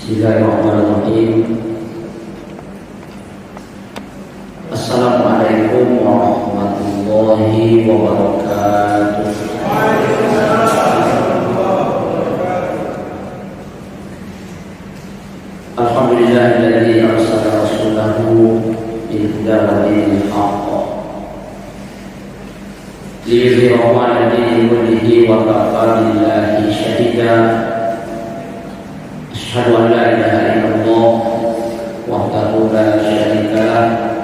Bismillahirrahmanirrahim. Assalamualaikum warahmatullahi wabarakatuh. Alhamdulillahilladzi arsala rasulahu bil huda wa dinil haqq liyudhhirahu 'ala dini kullihi wa kafa billahi shahida. Asyhadu an la ilaha illallah wahdahu la syarika lah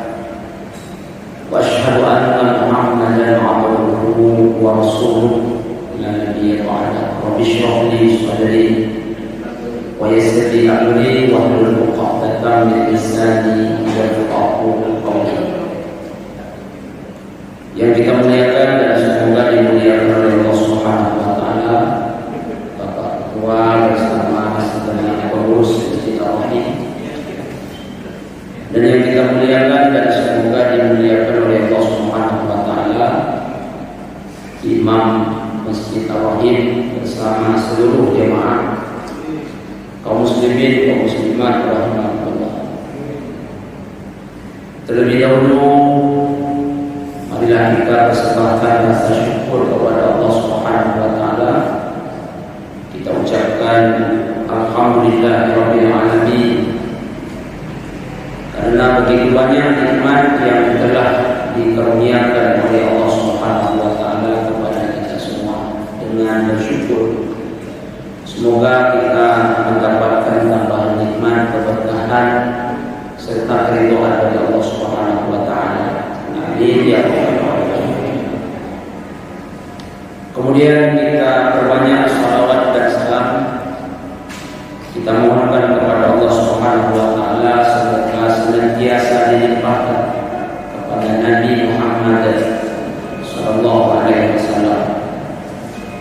wa asyhadu anna Muhammadan 'abduhu wa rasuluh la nabiyya ba'da. Rabbi shrah li sadri wa yassir li amri wahlul 'uqdatam min lisani yafqahu qawli. Yang kita muliakan dan semoga dimuliakan oleh Allah Subhanahu wa taala, Bapak Ketua bersama segenap pengurus Masjid Ar-Rahim, dan yang kita muliakan dan semoga dimuliakan oleh Allah Subhanahu wa taala, Imam Masjid Ar-Rahim bersama seluruh jemaah kaum muslimin, kaum muslimat rahimakumullah. Terlebih dahulu marilah kita persembahkan rasa syukur kepada Allah Subhanahu wa taala. Kita ucapkan alhamdulillahirabbil alamin, karena begitu banyak nikmat yang telah dikaruniakan oleh Allah Subhanahu wa taala kepada kita semua. Dengan bersyukur, semoga kita mendapatkan tambahan nikmat, keberkahan serta keridhaan dari Allah Subhanahu wa taala. Amin ya rabbal alamin. Kemudian kita perbanyak salawat dan salam. Kita mohonkan kepada Allah Subhanahu wa taala semoga senantiasa dilimpahkan kepada Nabi Muhammad sallallahu alaihi wasallam.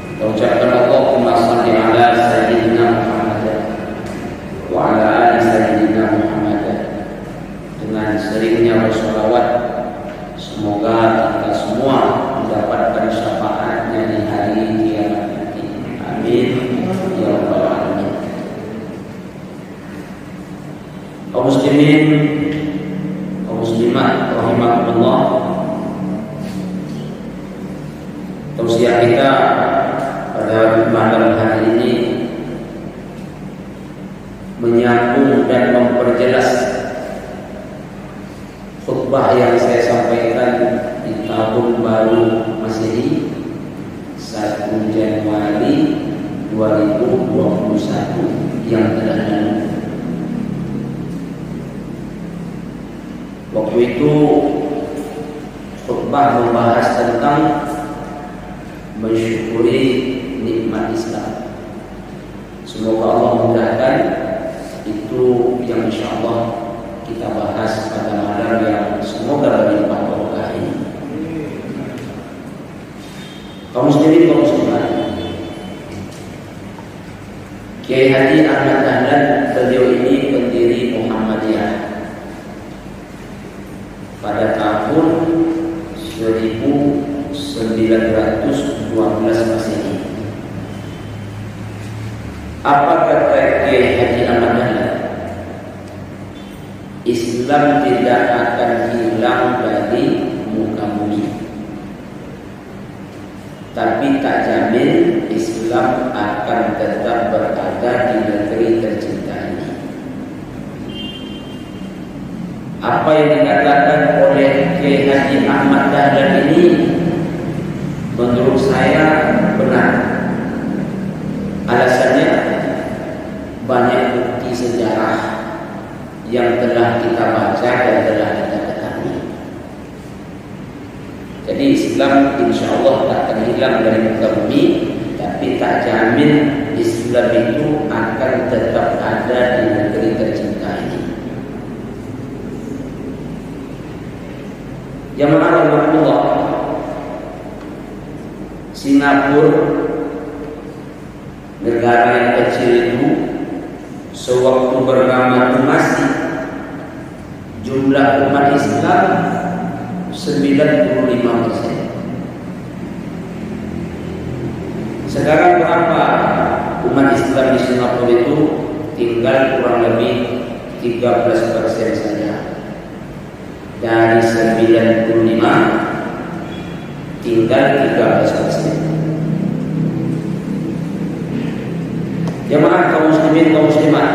Kita ucapkan Allahumma shalli ala sayyidina Muhammad wa ala ali sayyidina Muhammad. Dengan seringnya bersalawat, semoga kita semua mendapatkan syafaatnya di hari kiamat nanti. Amin ya rabbal alamin. Kaum muslimin, kaum muslimat rahimakumullah, tausiah kita pada malam hari ini menyambung dan memperjelas khutbah yang saya sampaikan di tahun baru Masehi 1 Januari 2021 yang telah lalu. Waktu itu khutbah membahas tentang mensyukuri nikmat Islam. Semoga Allah mudahkan itu yang insyaallah kita bahas pada malam yang semoga berlimpah barokah ini. Kaum muslimin, kaum muslimat, Kiai Haji Ahmad Dahlan, beliau ini pendiri Muhammadiyah pada tahun 1912 Masehi. Apa kata Kiai Haji Ahmad Dahlan? Islam tidak akan hilang dari muka bumi, tapi tak jamin Islam akan tetap berada di negeri tercinta ini. Apa yang dikatakan oleh Kiai Haji Ahmad Dahlan ini menurut saya benar. Alasannya banyak bukti sejarah yang telah kita baca dan telah kita ketahui. Jadi Islam insya Allah tak akan hilang dari muka bumi, tapi tak jamin Islam itu akan tetap ada di negeri tercinta ini. Yang mana Allah, Singapura, negara yang kecil itu, sewaktu bernama masih jumlah umat Islam 95%. Sekarang berapa umat Islam di Singapura itu? tinggal kurang lebih 13% saja. Dari 95 tinggal 13%. Jemaah kaum muslimin kaum muslimat.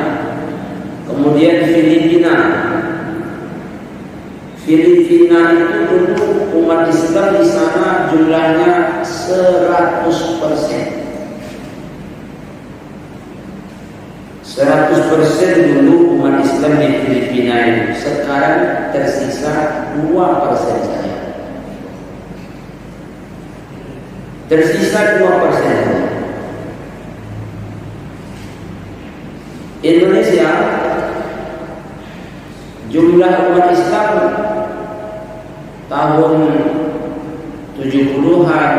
Kemudian Filipina itu dulu umat Islam di sana jumlahnya 100%. 100% dulu umat Islam di Filipina itu. Sekarang tersisa 2% saja. Tersisa 2% saja. Indonesia jumlah umat Islam tahun 70-an,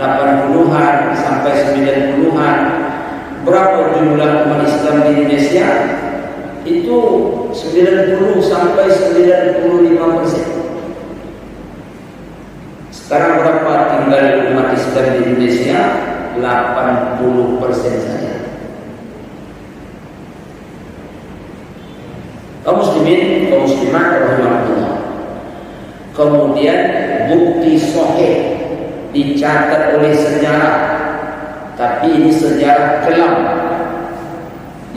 80-an sampai 90-an. Berapa jumlah umat Islam di Indonesia? Itu 90 sampai 95%. Sekarang berapa tinggal umat Islam di Indonesia? 80% saja. Kaum muslimin, kaum muslimat rahimahullah. Kemudian bukti sahih dicatat oleh sejarah, tapi ini sejarah kelam,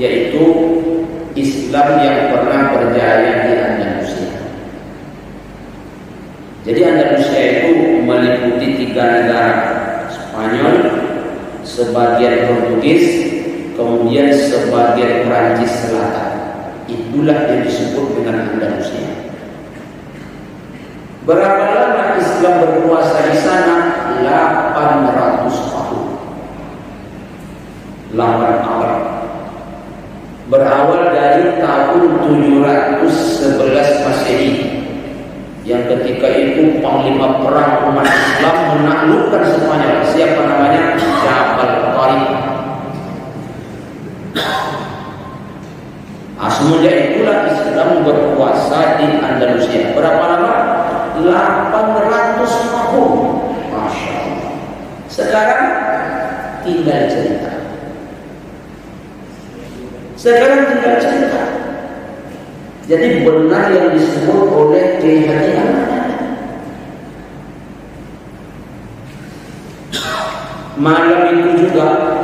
yaitu Islam yang pernah berjaya di Andalusia. Jadi Andalusia itu meliputi 3 negara, Spanyol, sebagian Portugis, kemudian sebagian Perancis Selatan. Itulah yang disebut dengan Andalusia. Berapa lama Islam berkuasa di sana? 800 tahun. 8 abad. Berawal dari tahun 711 Masehi, yang ketika itu panglima perang umat Islam menaklukkan Spanyol. Siapa namanya? Jabal Tariq. Semenjak itulah Islam berkuasa di Andalusia. Berapa lama? 800 tahun. Masya Allah. Sekarang tinggal cerita. Jadi benar yang disebut oleh Kiai Haji Ahmad. Malam itu juga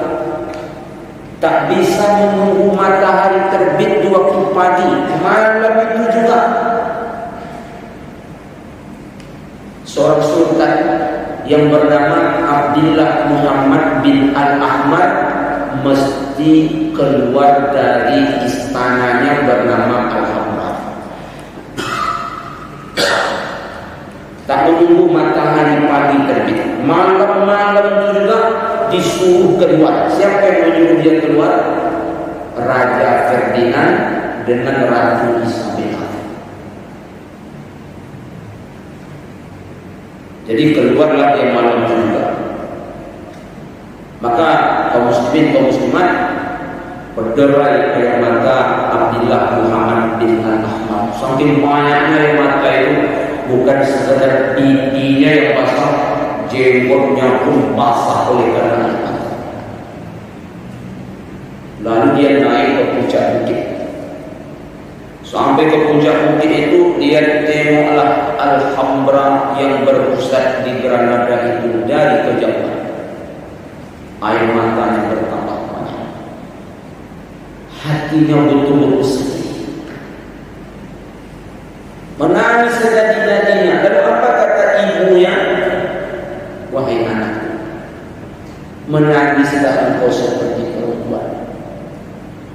tak bisa menunggu matahari terbit di waktu pagi. Malam itu juga seorang sultan yang bernama Abdullah Muhammad bin Al-Ahmad mesti keluar dari istananya bernama Al-Hamra. Tak menunggu matahari pagi terbit, malam-malam itu juga disuruh keluar. Siapa yang menyuruh dia keluar? Raja Ferdinand dengan Ratu Isabella. Jadi keluarlah dia malam itu juga. Maka kaum muslimin kaum muslimat berderai air mata Abdullah Muhammad bin Al-Ahmad. Saking banyaknya air mata itu, bukan sekedar pipinya yang basah, jenggotnya pun basah oleh karena air mata. Lalu dia naik ke puncak bukit. Sampai ke puncak bukit itu, dia tengoklah Alhambra yang berpusat di Granada itu dari kejauhan. Air matanya bertambah banyak. Hatinya betul-betul sedih. Menangis sedih-sedihnya. Lalu apa kata ibunya? Wahai anakku, menangislah engkau seperti perempuan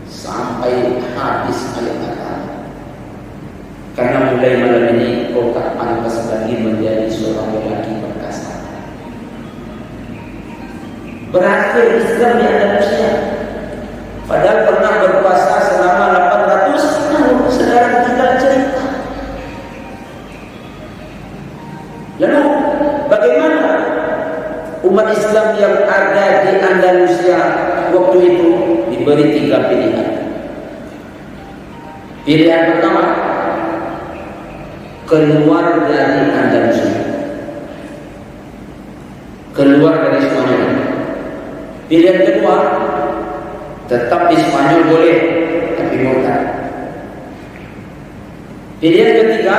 sampai habis air mata. Karena mulai malam ini kau tak pantas lagi menjadi seorang lelaki perkasa. Berakhir Islam di Andalusia. Padahal pernah berkuasa selama 800 tahun. Sekarang tinggal cerita. Lalu bagaimana umat Islam yang ada di Andalusia waktu itu diberi 3 pilihan. Pilihan pertama, keluar dari Andalusia, keluar dari Spanyol. Pilihan kedua, tetap di Spanyol boleh, murtad. Pilihan ketiga,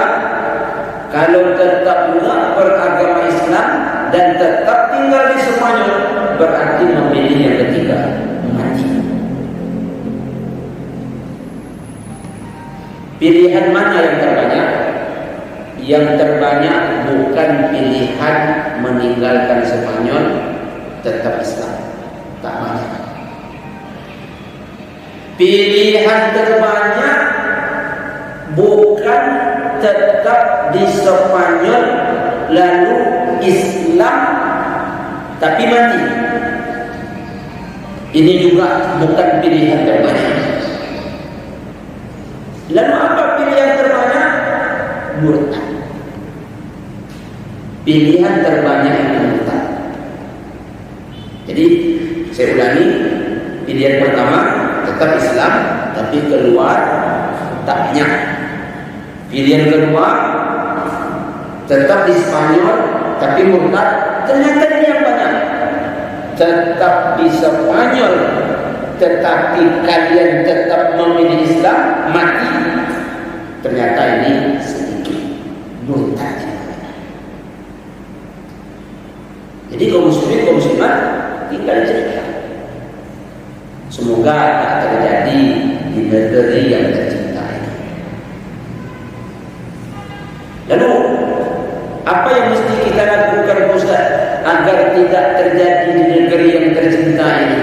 kalau tetap juga beragama Islam dan tetap tinggal di Spanyol, berarti memilih yang ketiga, mati. Pilihan mana yang terbanyak? Yang terbanyak bukan pilihan meninggalkan Spanyol, tetap Islam. Tak banyak. Pilihan terbanyak bukan tetap di Spanyol lalu Islam tapi mati. Ini juga bukan pilihan terbanyak. Lalu apa pilihan terbanyak? Murtad. Pilihan terbanyak itu murtad. Jadi saya ulangi, pilihan pertama tetap Islam tapi keluar tak banyak. Pilihan kedua tetap di Spanyol tapi murtad, ternyata ini yang banyak. Tetap di Spanyol tetapi kalian tetap memilih Islam, mati, ternyata ini sedikit, murtad. Jadi kaum muslimin, kaum muslimat tinggal cerita. Semoga tak terjadi di negeri yang tercinta ini. Lalu apa yang mesti kita lakukan Ustaz agar tidak terjadi di negeri yang tercinta ini?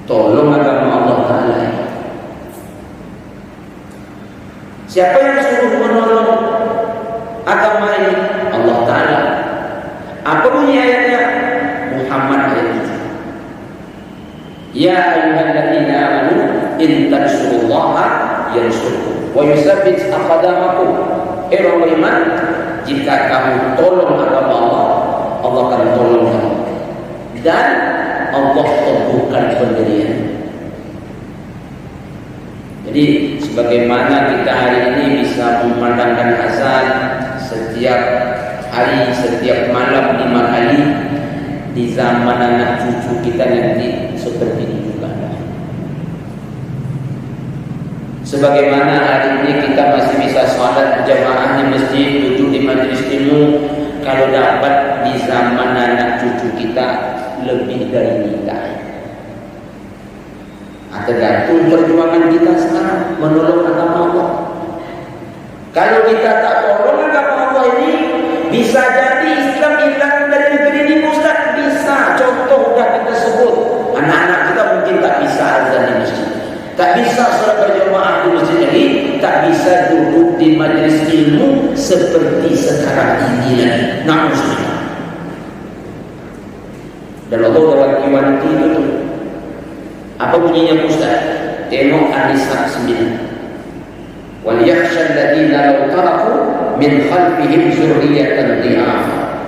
Tolong agama Allah Ta'ala ini. Siapa yang suruh menolong agama ini? Allah Ta'ala. Apa bunyi ayatnya? Muhammad ayat 7. Ya ayyuhalladzina amanu in tansurullaha yansurkum wa yusabbit aqdamakum. Orang beriman, jika kamu tolong agama Allah, Allah akan tolong kamu. Dan Allah teguhkan pendirian. Jadi sebagaimana kita hari ini bisa memandangkan azan setiap hari, setiap malam 5 kali, di zaman anak cucu kita nanti seperti itu juga. Sebagaimana hari ini kita masih bisa sholat berjamaah di masjid, duduk di majelis ilmu, kalau dapat di zaman anak cucu kita lebih dari nikah. Tergantung perjuangan kita sekarang menolong agama Allah. Kalau kita tak tolong agama Allah ini, bisa jadi Islam hilang dari negeri ini Ustaz. Bisa. Contoh sudah kita sebut, anak-anak kita mungkin tak bisa azan di masjid, tak bisa sholat berjamaah di masjid lagi, tak bisa duduk di majelis ilmu seperti sekarang ini lagi. Na'udzubillah. Dan Allah wanti-wanti itu tuh. Apa bunyinya Ustaz? Tengok An-Nisa 9. Wal yakhsha alladziina law taraku min khalfihim dzurriyyatan dhi'afa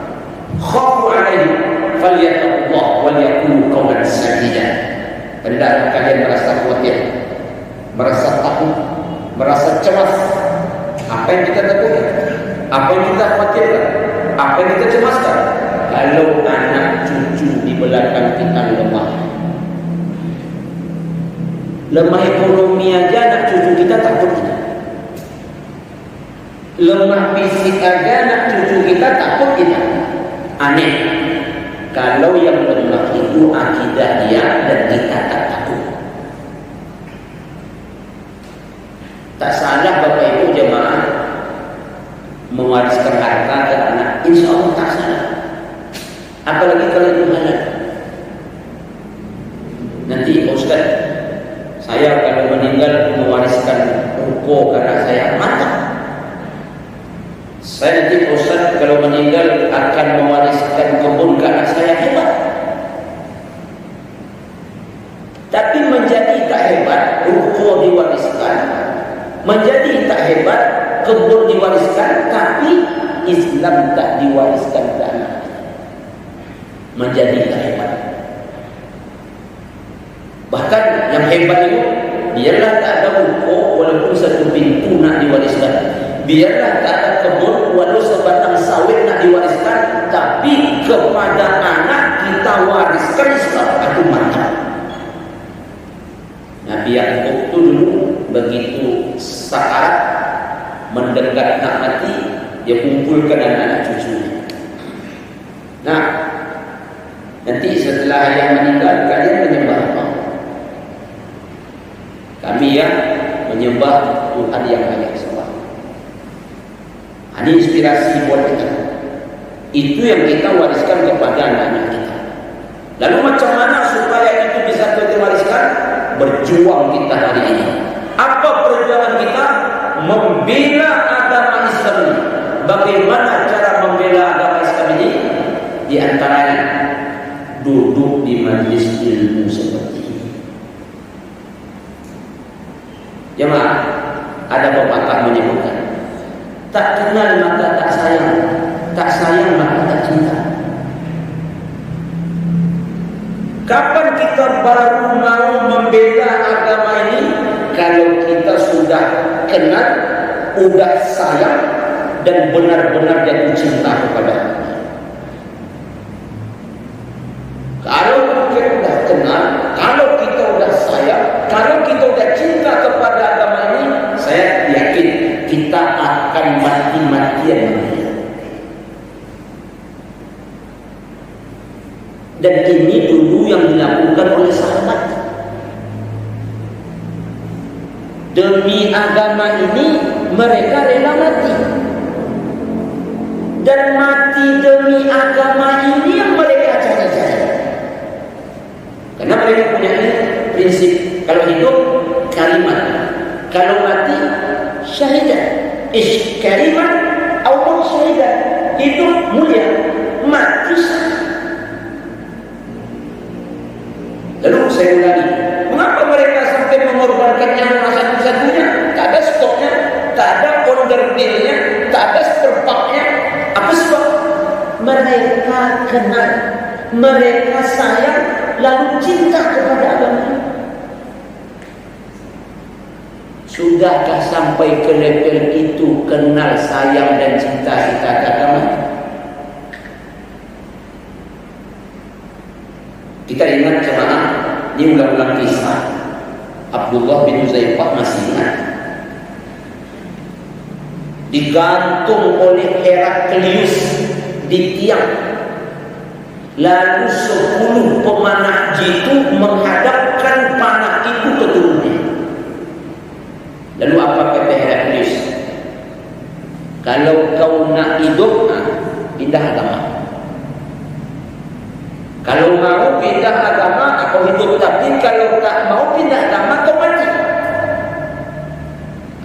khafu 'alaihim falyattaqullah wal yaqulu qawlan sadida. Hendaklah kalian merasa khawatir, merasa takut, merasa cemas. Apa yang kita takutkan? Apa yang kita khawatirkan? Apa yang kita cemaskan? Kalau anak cucu di belakang kita lemah ekonomi aja anak cucu kita takut kita. Lemah fisik aja anak cucu kita takut kita. Aneh. Kalau yang lemah itu akidah dia dan kita tak takut. Tak salah Bapak Ibu jemaah mewariskan harta ke anak. Insya Allah tak salah. Apalagi kalau itu halal. Nanti Ustaz, saya kalau meninggal mewariskan ruko karena saya mantap. Saya nanti Ustaz kalau meninggal akan mewariskan kebun karena saya hebat. Tapi menjadi tak hebat, ruko diwariskan. Menjadi tak hebat, kebun diwariskan, tapi Islam tak diwariskan ke anak. Menjadi tak hebat. Bahkan yang hebat itu, biarlah tak ada ruko walaupun satu pintu nak diwariskan, biarlah tak ada kebun walau sebatang sawit nak diwariskan, tapi kepada anak kita wariskan Islam. Itu mantap. Nabi Yakub itu begitu sakarat mendekat nak mati, dia kumpulkan anak-anak cucunya. Nah, nanti setelah ayah meninggal, kalian menyembah apa? Kami yang menyembah Tuhan yang hanya sembah. Ini inspirasi buat kita. Itu yang kita wariskan kepada anak-anak kita. Lalu macam mana supaya itu bisa kita wariskan? Berjuang kita hari ini. Apa perjuangan kita? Membela agama Islam ini. Bagaimana cara membela agama Islam ini? Di antaranya duduk di majlis ilmu seperti ini. Jemaah, ada pepatah menyebutkan, tak kenal maka tak sayang, tak sayang maka tak cinta. Kapan kita baru mau membela agama ini? Kalau kita sudah kenal, sudah sayang, dan benar-benar jatuh cinta kepada agama. Kalau kita sudah kenal, kalau kita sudah sayang, kalau kita sudah cinta kepada agama ini, saya yakin kita akan mati-matian. Dan ini dulu yang dilakukan oleh sahabat. Demi agama ini mereka rela mati. Dan mati demi agama ini yang mereka cari-cari. Karena mereka punya prinsip, kalau hidup kalimat, kalau mati syahidah. Ish kalimat atau syahidah. Hidup mulia, mati syahid. Lalu saya ulangi, mengapa mereka sampai mengorbankan nyawa satu-satunya? Tak ada stoknya, tak ada order dealnya, tak ada spare-partnya. Apa sebab? Mereka kenal, mereka sayang, lalu cinta kepada agama. Sudahkah sampai ke level itu, kenal, sayang dan cinta kita ke agama? Kita ingat jemaah, ini ulang-ulang kisah Abdullah bin Huzaifah, masih ingat? Digantung oleh Heraklius di tiang. Lalu 10 pemanah jitu menghadapkan panah itu ke tubuhnya. Lalu apa kata Heraklius? Kalau kau nak hidup, pindah agama. Kalau mau pindah agama, kau hidup. Tapi kalau tak mau pindah agama, kau mati.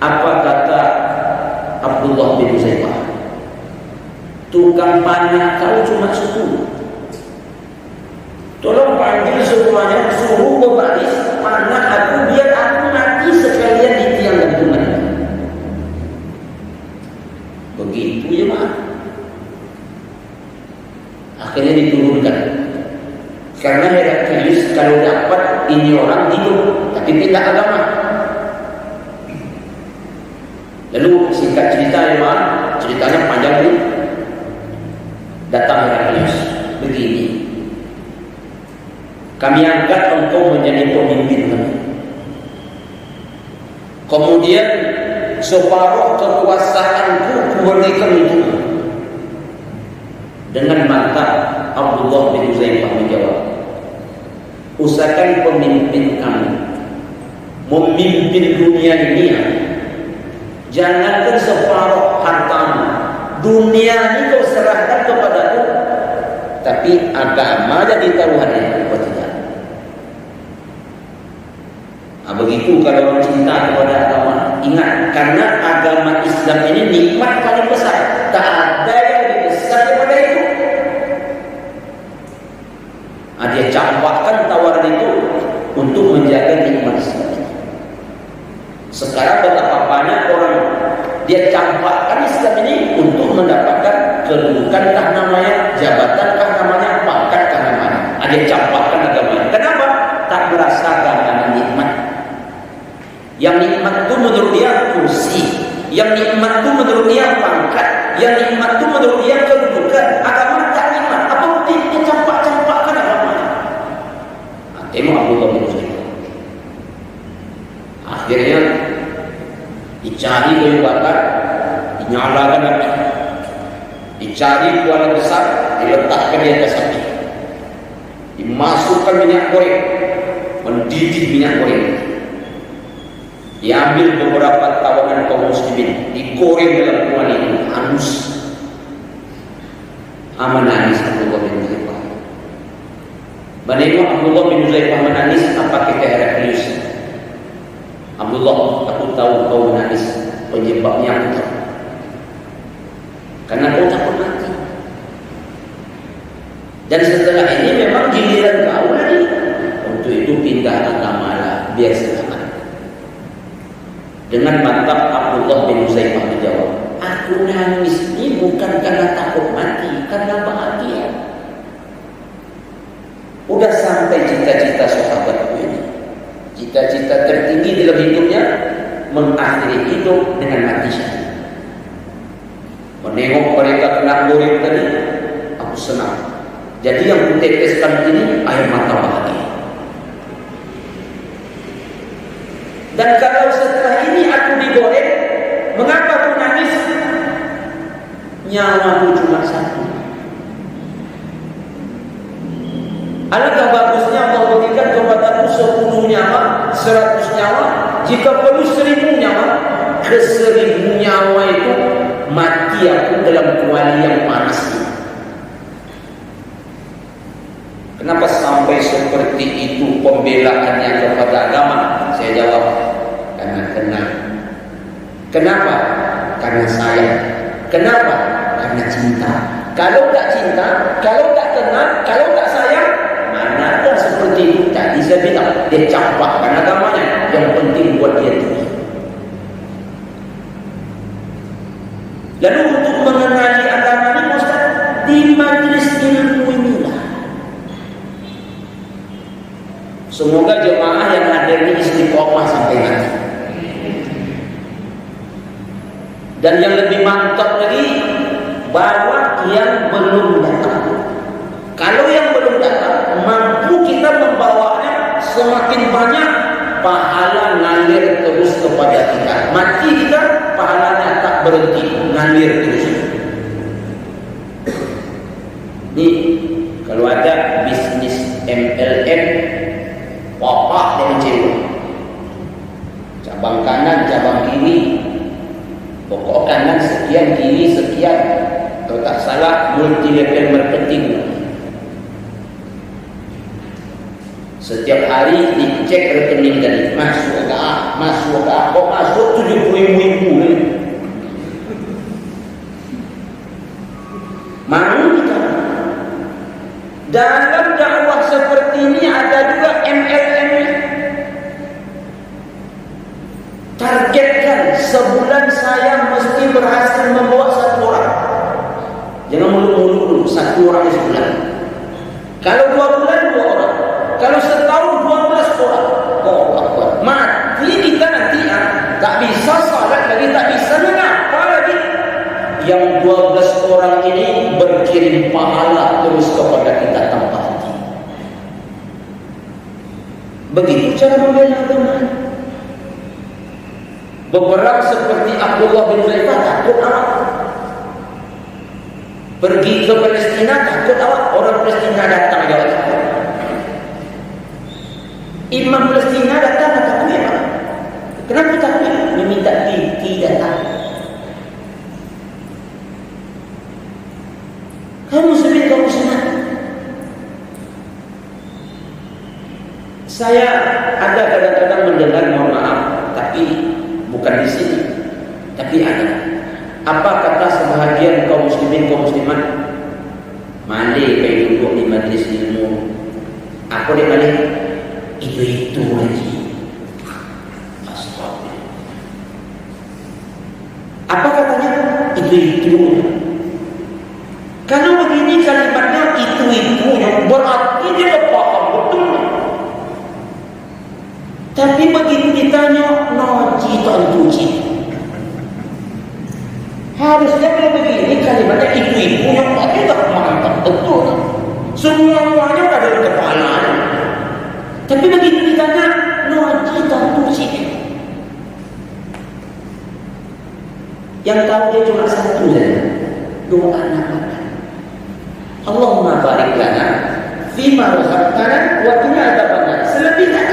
Apa kata Abdullah bin Huzaifah? Tukang panah kau cuma 10. Tolong panggil semuanya, suruh berbaris panah aku, biar aku mati sekalian di tiang gantungan. Begitu ya, Mak. Akhirnya diturunkan. Karena Heraklius kalau dapat ini orang hidup, tapi pindah agama. Lalu singkat cerita ya, Mak, ceritanya panjang ini. Datang Heraklius, begini. Kami angkat engkau menjadi pemimpin kami. Kemudian separuh kekuasaanku kuberikan untukmu. Dengan mantap Abdullah bin Huzaifah menjawab, usahakan pemimpin kami memimpin dunia ini. Jangankan separuh hartamu, dunia ini kau serahkan kepadaku, tapi agama jadi taruhannya kau tidak. Begitu kalau orang cinta kepada agama. Ingat, karena agama Islam ini nikmat paling besar. Tak ada yang lebih besar daripada itu. Dia campakkan tawaran itu untuk menjaga nikmat Islam ini. Sekarang betapa banyak orang dia campakkan Islam ini untuk mendapatkan kedudukan, kah namanya, jabatan, kah namanya, pangkat, kah namanya. Dia campakkan agamanya. Kenapa? Tak merasakan nikmat. Yang nikmat itu menurut dia kursi, yang nikmat itu menurut dia pangkat, yang nikmat itu menurut dia kedudukan. Agama tak nikmat. Apa bukti? Dia campak-campakkan agamanya. Tengok Abdullah bin Huzaifah. Akhirnya Dicari kayu bakar, dinyalakan api. Dicari kuala besar, diletakkan di atas api. Dimasukkan minyak goreng, mendidih minyak goreng. Diambil beberapa tawanan kaum muslimin, digoreng dalam kuali itu, halus. Menangis Abdullah bin Huzaifah. Menengok Abdullah bin Huzaifah menangis, apa kata Heraklius? Abdullah, aku tahu kau menangis, penyebabnya aku tahu. Karena kau takut mati. Dan setelah ini memang giliran kau lagi. Untuk itu pindah agama lah, biar selamat. Dengan mantap Abdullah bin Huzaifah menjawab, aku nangis ini bukan karena takut mati, karena bahagia. Udah sampai cita-cita sahabatku ini. Cita-cita tertinggi dalam hidupnya mengakhiri hidup dengan mati syahid. Menengok mereka kena goreng tadi, aku senang. Jadi yang kuteteskan ini air mata bahagia. Dan kalau setelah ini aku digoreng, mengapa aku nangis? Nyawaku cuma satu. Alangkah bagusnya Allah berikan kepadaku 10 nyawa, 100 nyawa. Jika perlu 1000 nyawa, ke 1000 nyawa itu mati aku dalam kuali yang panas ini. Kenapa sampai seperti itu pembelaannya kepada agama? Saya jawab, karena tenang. Kenapa? Karena sayang. Kenapa? Karena cinta. Kalau tak cinta, kalau tak tenang, kalau tak sayang, mana ada seperti itu. Tadi saya bilang, dia campakkan agamanya. Yang penting buat dia tinggi. Lalu untuk mengenali agama ini, Ustaz, di majlis ilmu inilah. Semoga jemaah yang hadir ini istiqomah sampai nanti. Dan yang lebih mantap lagi, bawa yang belum datang. Kalau yang belum datang, mampu kita membawanya, semakin banyak pahala ngalir terus kepada kita. Mati kita, pahalanya tak berhenti, ngalir terus. Ini kalau ada bisnis MLM, wapak dengan cewek, cabang kanan, cabang kiri, pokok kanan sekian, kiri sekian. Kalau tak salah, multi level marketing. Setiap hari dicek rekening tadi, masuk ke A, masuk ke A, kok masuk 70.000 ni. Mau kita. Dalam dakwah seperti ini ada juga MLM. Targetkan sebulan saya mesti berhasil membawa 1 orang. Jangan mulu-mulu dulu, 1 orang sebulan. Kalau 2 bulan 2 orang. Kalau setahun 12 orang. Oh, apa? Mati kita nanti ya. Tak bisa salat lagi, tak bisa mengapa lagi. Yang 12 orang ini berkirim pahala terus kepada kita tanpa henti. Begitu cara membela agama. Beberapa seperti Abdullah bin Huzaifah takut awak. Pergi ke Palestina takut awak. Orang Palestina datang jawab takut. Imam Palestina datang takut ya Pak. Kenapa takut? Meminta tidak takut. Kamu sendiri kamu senang. Saya ada kadang-kadang mendengar, mohon maaf, tapi bukan di sini, tapi ada. Apa kata sebahagian kaum muslimin, kaum muslimat? Mandi kayak duduk di majlis ilmu. Aku dia balik itu lagi. Astagfirullah. Apa katanya? Itu. Kalau begini kalimatnya itu yang berarti dia paham betul. Tapi begitu ditanya, naji tantuji. Harusnya kalau begini kalimatnya itu yang berarti tak mantap betul. Semuanya ada di kepala. Tapi begitu ditanya, naji tantuji. Yang tahu dia cuma satu saja. Doa nama. Allahumma barik lana fima razaqtana wa qina adzabannar. Selebihnya.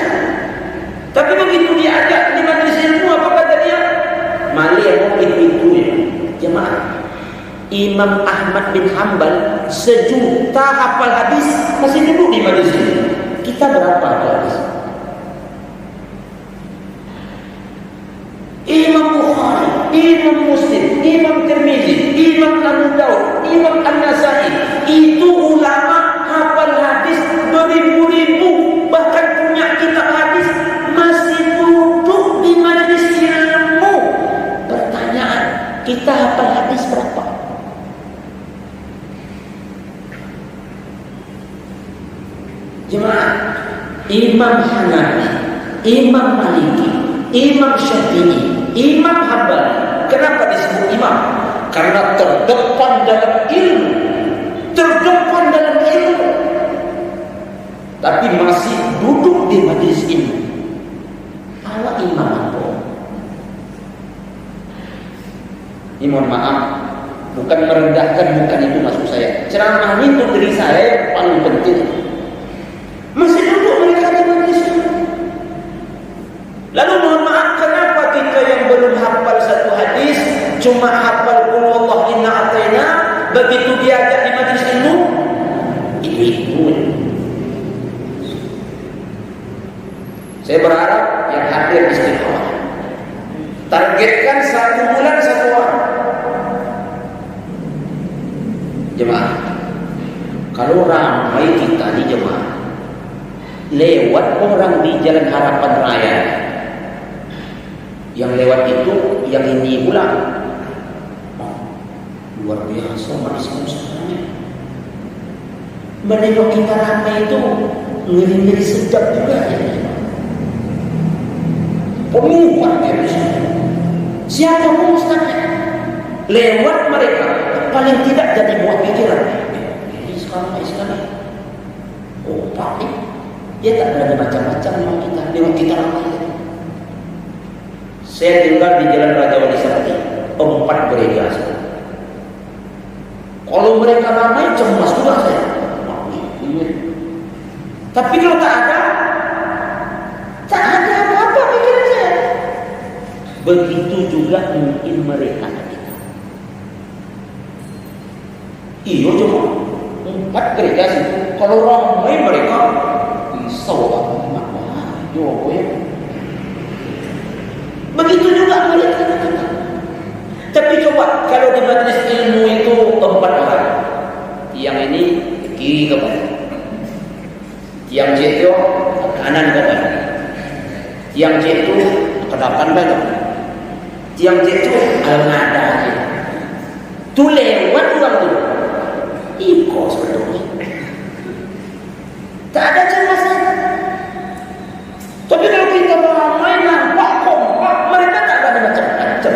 Tapi begitu dia ajak di majlis ilmu, apa kata dia? Mali yang itu ya. Jemaah. Imam Ahmad bin Hanbal sejuta hafal hadis masih duduk di majlis ini. Kita berapa hadis? Imam Bukhari, Imam Muslim, Imam Tirmizi, Imam Abu Daud, Imam An-Nasai, itu ulama hafal hadis beribu-ribu, bahkan punya kitab hadis, masih duduk di majlis ilmu. Pertanyaan, kita hafal hadis berapa? Jemaah, Imam Hanafi, Imam Maliki, Imam Syafi'i, Imam Hambali. Kenapa disebut imam? Karena terdepan dalam ilmu, terdepan dalam ilmu, tapi masih duduk di majlis ilmu. Ala imam apa? Ini mohon maaf, bukan merendahkan, bukan itu maksud saya. Ceramah ini untuk diri saya yang paling penting. Masih duduk mereka di majlis ilmu. Lalu mohon maaf, kenapa kita yang belum hafal satu hadis cuma hafal qul wallahu inna atayna, begitu diajak di majlis ilmu itu. Saya berharap yang hadir istiqomah. Targetkan 1 bulan 1 orang. Jemaah, kalau ramai kita di jemaah, lewat orang di Jalan Harapan Raya, yang lewat itu, yang ini pula, luar biasa manusia sekarang. Menengok kita ramai itu ngeri-ngeri sedap juga ya. Penuh parkir. Siapa pun ustaznya, lewat mereka paling tidak jadi buah pikiran. Ini sekarang. Oh Pak, dia tak berani macam-macam lewat kita ramai. Saya tinggal di Jalan Raja Wali Sakti, 4 gereja. Kalau mereka ramai, cemas juga saya. Tapi kalau tak ada apa-apa pikiran saya. Begitu juga mungkin mereka kita. Iya cuma 4 gereja situ. Kalau ramai mereka, risau ya. Begitu juga mereka. Tapi coba kalau di majlis ilmu itu 4 orang, yang ini kiri ke kanan, yang itu kanan ke kanan, yang itu ke depan belok, yang itu ada aja. Tu lewat orang tu, ikut sebetulnya. Tak ada cemasan. Tapi kalau kita ramai nampak kompak, mereka tak ada macam-macam.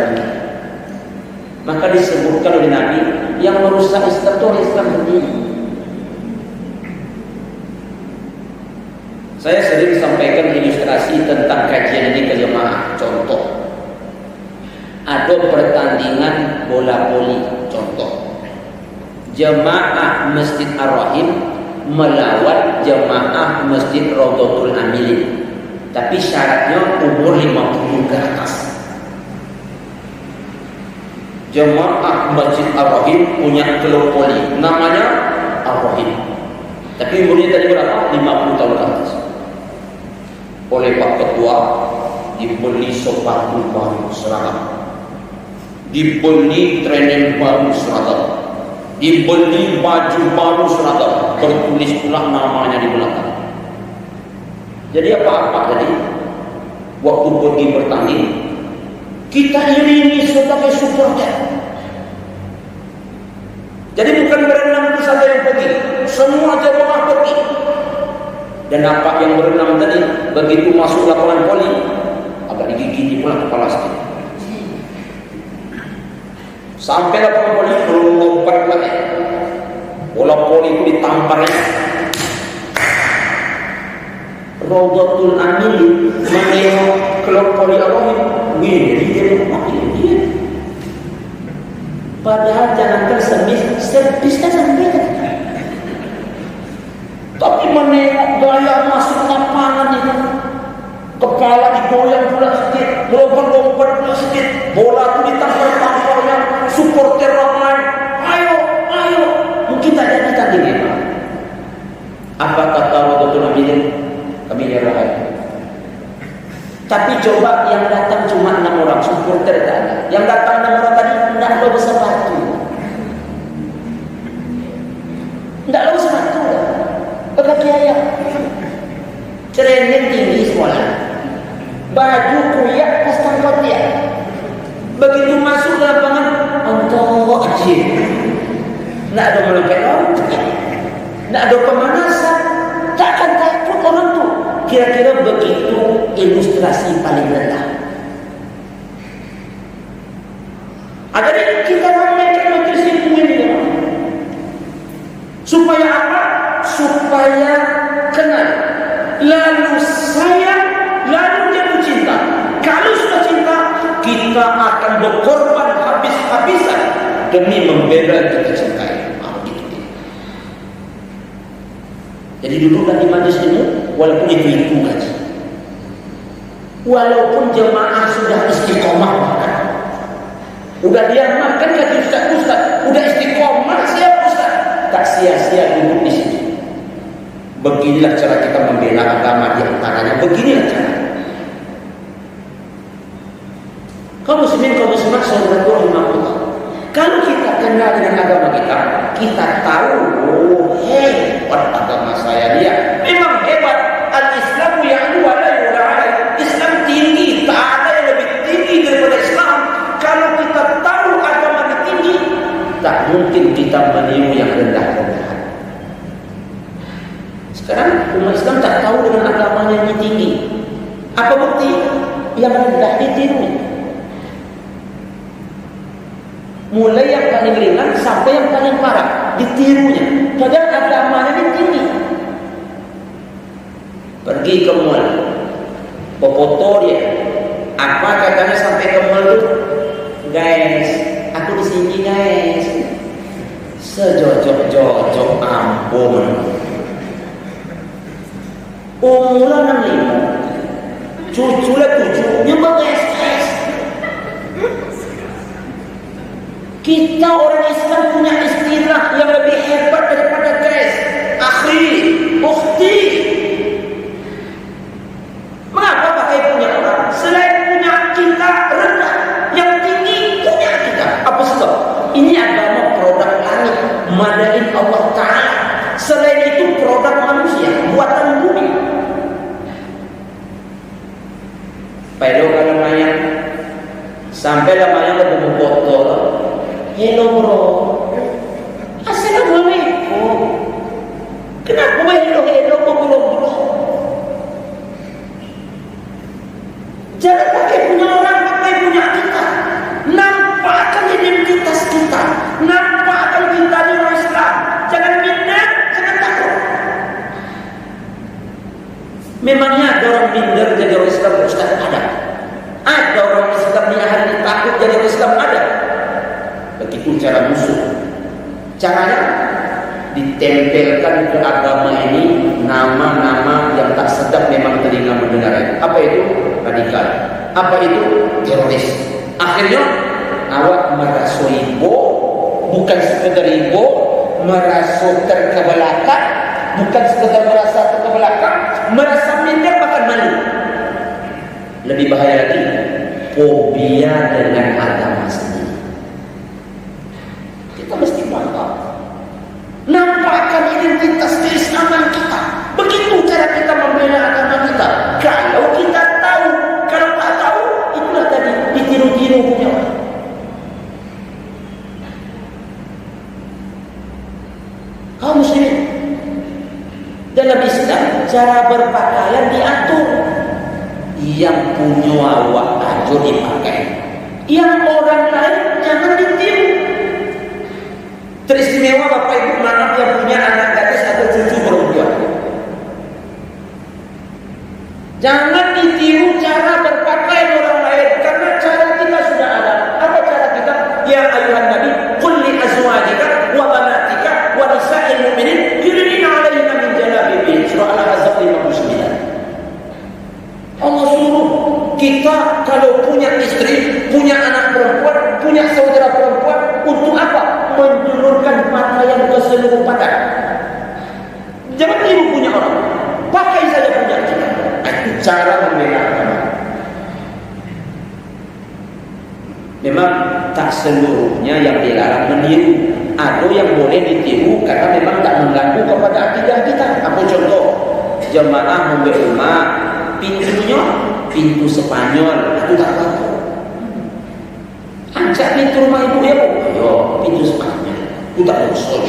Maka disebutkan oleh Nabi, yang merusak Islam itu Islam sendiri. Saya sering sampaikan ilustrasi tentang kajian ini ke jemaah. Contoh, ada pertandingan bola voli. Contoh, jemaah Masjid Ar-Rahim melawan jemaah Masjid Rawdatul Amilin. Tapi syaratnya umur 50 ke atas. Jemaah Masjid Ar-Rahim punya klub voli, namanya Ar-Rahim. Tapi umurnya tadi berapa? 50 tahun ke atas. Oleh Pak Ketua dibeli sepatu baru seragam, dibeli training baru seragam, dibeli baju baru seragam, bertulis pula namanya di belakang. Jadi apa-apa jadi waktu pergi bertanding, kita iringi sebagai supporter. Jadi bukan berenang itu saja yang pergi, semua jemaah pergi. Dan apa yang berenang tadi, begitu masuk lapangan voli, agak digigit pula kepala sedikit. Sampai lapangan voli, lompat lagi. Bola voli itu ditampar. Rawdatul Amilin menengok klub voli Ar-Rahim, dia. Padahal jangankan servisnya sampai kan. Tapi menengok gaya masuk lapangan itu, kepala digoyang pula sedikit, lompat-lompat pula sedikit, bola itu ditampar-tampar yang supporter ramai. Ayo, ayo. Mungkin tak jadi tandingnya. Apakah tahu betul kami nyerah? Tapi coba yang datang cuma 6 orang, supporter tak ada. Yang datang 6 orang tadi tidak ada bersepatu. Tidak ada bersepatu. Kaki ayam. Training tinggi semuanya. Baju kuyak pasang kotia. Begitu masuk ke lapangan, Allah ajib. Tidak ada melukis orang. Tidak ada pemanasan. Takkan takut orang tu. Kira-kira begitu ilustrasi paling rendah. Jadi kita ramaikan majlis ilmu ini, supaya apa? Supaya kenal, lalu sayang, lalu jatuh cinta. Kalau sudah cinta, kita akan berkorban habis-habisan demi membela yang kita cintai. Jadi duduklah di majlis ini, walaupun itu gaji, walaupun jemaah sudah istiqomah, udah diamalkan gaji ustaz, udah istiqomah siap ustaz, tak sia-sia duduk di sini. Beginilah cara kita membela agama di antaranya. Beginilah cara. Kaum muslimin, kaum muslimat, saudara rahimahullah. Kalau kita kenal dengan agama kita, kita tahu, oh hebat agama saya dia. Memang hebat. Al-Islamu ya'lu wa la yu'la. Islam tinggi, tak ada yang lebih tinggi daripada Islam. Kalau kita tahu agama yang tinggi, tak mungkin kita meniru yang rendah-rendah. Sekarang umat Islam tak tahu dengan agamanya yang tinggi. Apa bukti? Yang rendah ditiru. Mulai yang paling ringan sampai yang paling parah ditirunya. Padahal agamanya ini tinggi. Pergi ke mall, foto dia. Apa katanya sampai ke mall itu? Guys, aku di sini guys. Sejojok-jojok ampun. Umuran 65, cucunya 7, nyembang guys. Kita orang Islam punya istilah yang lebih hebat daripada guys. Akhi, ukhti. Mengapa pakai punya orang? Selain punya kita rendah, yang tinggi punya kita. Apa sebab? Ini agama produk langit, madain Allah Ta'ala. Selain itu produk manusia, buatan bumi. Pada kalau mayang, sampai mayang lebih botol. Hello bro, assalamualaikum. Kenapa hello belum? Jangan pakai punya orang, pakai punya kita. Nampakkan identitas kita, nampakkan kita di orang Islam. Jangan minder, jangan takut. Memangnya ada orang minder jadi orang Islam? Ustaz, ada. Ada orang Islam yang ahli takut jadi orang Islam? Ada. Begitu cara musuh. Caranya ditempelkan ke agama ini nama-nama yang tak sedap memang telinga mendengarnya. Apa itu? Radikal. Apa itu? Teroris. Akhirnya awak merasa ibu, bukan sekedar ibu, merasa terkebelakang, bukan sekedar merasa terkebelakang, merasa minder bahkan malu. Lebih bahaya lagi, fobia dengan agama sendiri. Kita mesti bangga. Nampakkan identitas keislaman kita. Begitu cara kita membela agama kita. Kalau kita tahu, kalau tak tahu, itulah tadi ditiru-tiru punya orang. Kaum muslimin, dalam Islam cara berpakaian diatur. Yang punya awak aja dipakai, yang orang lain jangan ditiru. Teristimewa bapak ibu mana yang punya anak gadis atau cucu perempuan. Jangan ditiru cara berpakaian orang lain, karena cara kita sudah ada. Apa cara kita? Ya ayuhan Nabi, kita kalau punya istri, punya anak perempuan, punya saudara perempuan, untuk apa? Menjulurkan pakaian ke seluruh badan. Jangan tiru punya orang, pakai saja punya kita. Itu cara membela agama. Memang tak seluruhnya yang dilarang meniru. Ada yang boleh ditiru karena memang tak mengganggu kepada akidah kita. Apa contoh? Jemaah membeli rumah, pintunya pintu Spanyol, itu tak apa. Angkat pintu rumah ibu dia, ayo pintu Spanyol, itu tak usul.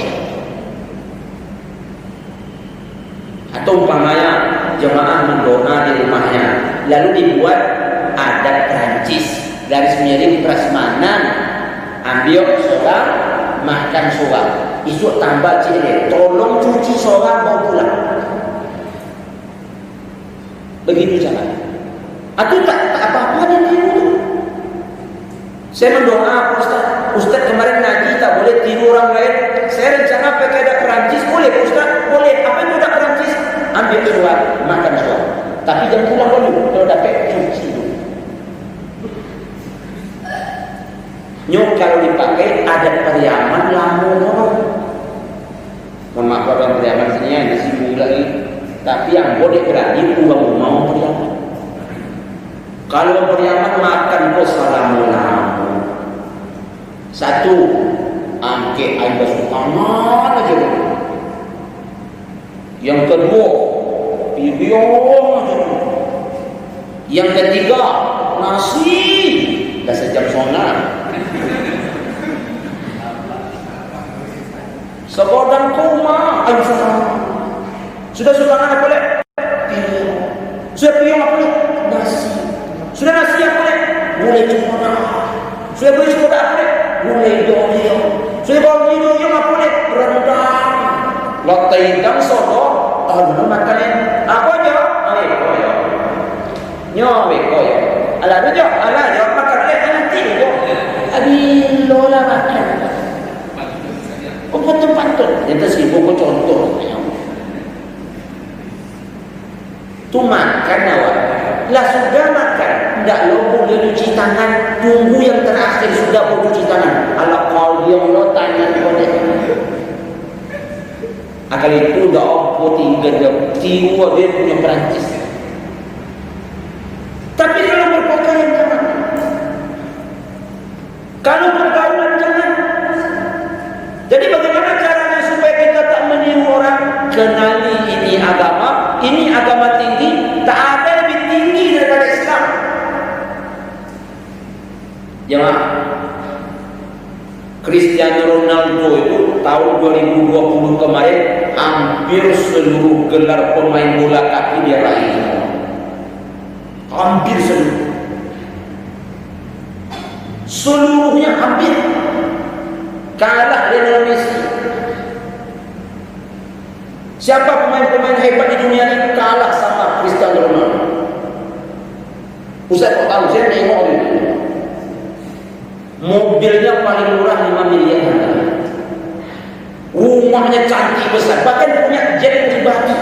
Atau umpamanya jemaah mendoa di rumahnya, lalu dibuat adat Perancis, garis miring prasmanan, ambil solar, makan solar, isu tambah ciri, tolong cuci solar bawa pulang. Begitu caranya. Atau tak apa-apa dia tiru. Saya mendoa Ustaz kemarin ngaji tak boleh tiru orang lain. Saya rencana pakai adat Perancis, boleh Ustaz? Boleh. Apa itu adat Perancis? Ambil solar, makan solar. Tapi jangan pulang dulu. Kalau dapat cuci dulu. Nyok kalau dipakai adat Pariaman lama orang. Mohon maaf orang Pariaman sini yang disinggung lagi. Tapi yang boleh berani uang mau Pariaman. Kalau Pariaman makan kok salamu-lamu. Satu, angke air basuh tangan aja dulu. Yang kedua, pibiong aja dulu. Yang ketiga, nasi. Dah sejam sonar. Segodang koma, air salam. Sudah tangan apa boleh? Pibiong. Sudah pibiong apa boleh? Nasi. Sudah nasi apa boleh? Boleh cuma. Sudah boleh cuma apa boleh? Boleh doyong. Sudah boleh doyong apa boleh? Rendang. Lotai hidang soto. Tahu makannya. Apa aja? Ayo koyo. Nyawe koyo. Ala aja. Makan nanti yo. Abi lola makan. Kau patut. Itu sih buku contoh. Tu makan awak. Lah sudah makan, tidak lupa dia cuci tangan. Tunggu yang terakhir sudah boleh cuci tangan. Ala kau yang lo tangan boleh. Akal itu dah apa tinggal tiru dia punya Perancis. Tapi kalau berpakaian jangan. Kalau pergaulan jangan. Jadi bagaimana caranya supaya kita tak meniru orang? Kenali ini agama tinggi, tak ada lebih tinggi daripada Islam. Jemaah, Cristiano Ronaldo itu tahun 2020 kemarin hampir seluruh gelar pemain bola kaki dia raih. Hampir seluruhnya hampir kalah Lionel Messi. Siapa pemain-pemain hebat di dunia ini kalah sama Cristiano Ronaldo? Ustaz kok tahu? Saya tengok itu. Mobilnya paling murah 5 miliar harga. Rumahnya cantik besar, bahkan punya jet pribadi.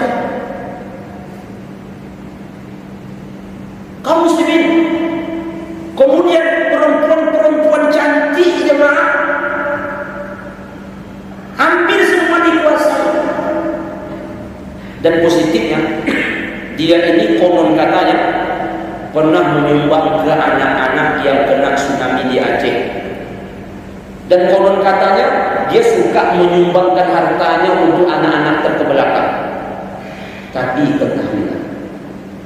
Kaum muslimin. Kemudian perempuan-perempuan cantik jemaah hampir semua dikuasai. Dan positifnya, dia ini konon katanya pernah menyumbang ke anak-anak yang kena tsunami di Aceh. Dan konon katanya dia suka menyumbangkan hartanya untuk anak-anak terkebelakang. Tapi ketahuilah,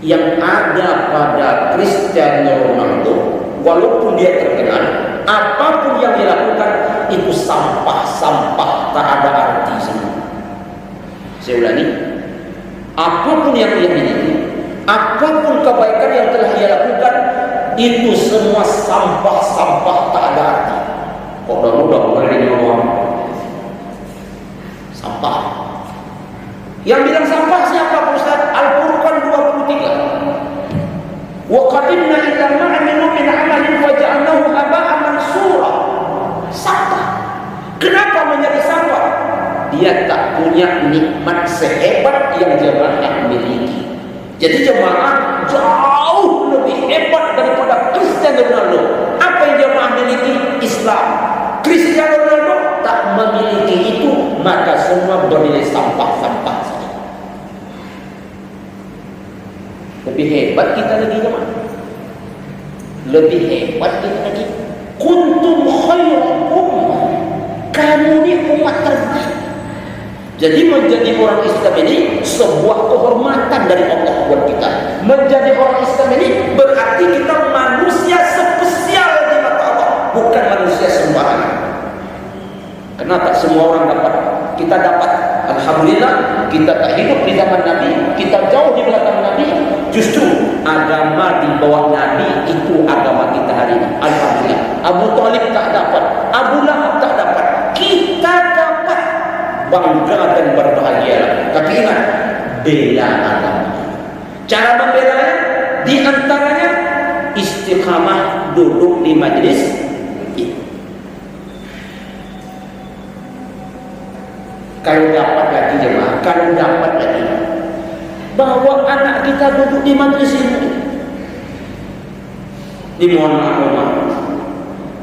yang ada pada Cristiano Ronaldo, walaupun dia terkenal, apapun yang dilakukan itu sampah-sampah, tak ada arti semua. Saya ulangi, apapun yang dia miliki, apapun kebaikan yang telah dia lakukan, itu semua sampah-sampah, tak ada arti. Mudah-mudahan boleh dinyawang sampah. Yang bilang sampah siapa Ustaz? Al-Furqan 23. Wa qadimna ila ma'amilu min amalin faja'alnahu haba'an mansura. Sampah. Kenapa menjadi sampah? Dia tak punya nikmat sehebat yang jemaah miliki. Jadi jemaah jauh lebih hebat Cristiano Ronaldo, apa yang jemaah miliki? Islam. Cristiano Ronaldo tak memiliki itu, maka semua bernilai sampah-sampah saja. Lebih hebat kita lagi jemaah. Lebih hebat kita lagi. Kuntum khairan ummah. Kamu ini umat terbaik. Jadi menjadi orang Islam ini sebuah kehormatan dari Allah buat kita. Menjadi orang Islam ini berarti kita manusia spesial di mata Allah, bukan manusia sembarangan. Karena tak semua orang dapat. Kita dapat. Alhamdulillah, kita tak hidup di zaman Nabi, kita jauh di belakang Nabi. Justru agama di bawah Nabi itu agama kita hari ini. Alhamdulillah. Abu Talib tak dapat, Abu Lahab tak dapat, kita dapat. Bangga dan berbahagia. Tapi ingat, bela agama. Cara membelanya di antaranya istiqamah duduk di majlis itu. Kalau dapat lagi jemaah, kalau dapat lagi, bawa anak kita duduk di majlis ini. Dimohon maaf.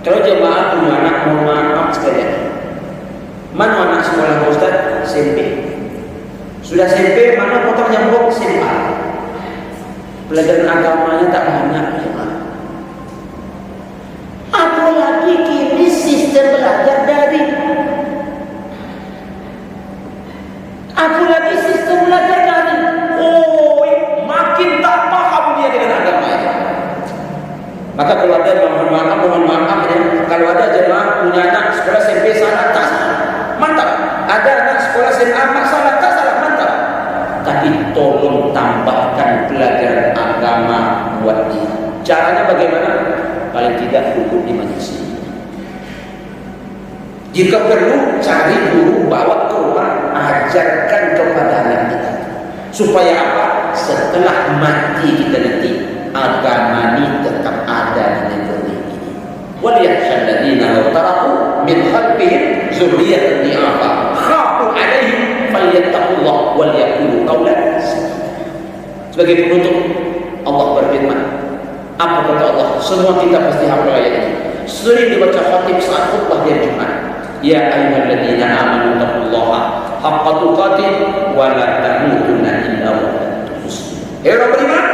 Kalau jemaah punya anak, mohon maaf sekalian. Mana anak sekolah Ustaz? SMP. Sudah SMP, mana potong nyambung SMA. Pelajaran agamanya tak banyak. Apalagi kini sistem belajar daring. Apalagi sistem belajar daring. Oh, makin tak paham dia dengan agamanya. Maka kalau ada mohon maaf ya. Kalau ada jemaah punya anak sekolah SMP salah tak salah. Mantap. Ada anak sekolah SMA salah tak salah, mantap. Tapi tolong tambahkan pelajaran agama buat dia. Caranya bagaimana? Paling tidak duduk di majlis ini. Jika perlu cari guru, bawa ke rumah, ajarkan kepada anak kita. Supaya apa? Setelah mati kita nanti, agama ini tetap ada di negeri ini. Walyakhshal ladzina law taraku min khalfihim dzurriyyatan dhi'afa khafu 'alaihim falyattaqullah wal yaqulu qawlan sadida. Sebagai penutup, Allah berfirman, apa kata Allah? Semua kita pasti hafal ayat ini. Sering dibaca khatib saat khutbah hari Jumat. Ya ayyuhalladzina amanu taqullaha haqqa tuqatih wa la tamutunna illa wa antum muslimun. Hei orang beriman,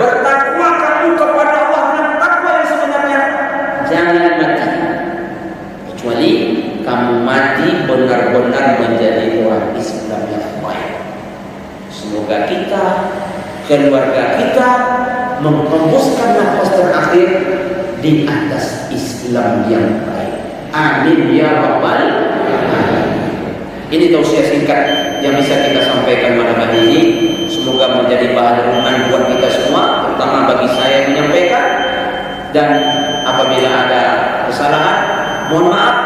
bertakwa kamu kepada Allah dengan takwa yang sebenarnya. Jangan mati kecuali kamu mati benar-benar menjadi orang Islam yang baik. Semoga kita, keluarga kita menghembuskan nafas terakhir di atas Islam yang baik. Amin ya rabbal alamin. Ini tausiah singkat yang bisa kita sampaikan malam hari ini. Semoga menjadi bahan renungan buat kita semua, terutama bagi saya yang menyampaikan. Dan apabila ada kesalahan, mohon maaf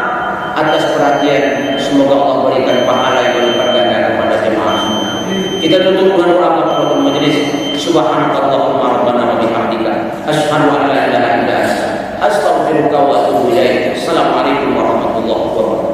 atas perhatian. Semoga Allah berikan pahala yang berlipat ganda kepada jemaah semua. Kita tutup dengan doa kafaratul majelis. Subhanakallahumma rabbana wa bihamdika asyhadu an la ilaha illa anta astaghfiruka wa atubu ilaik. Assalamualaikum warahmatullahi wabarakatuh.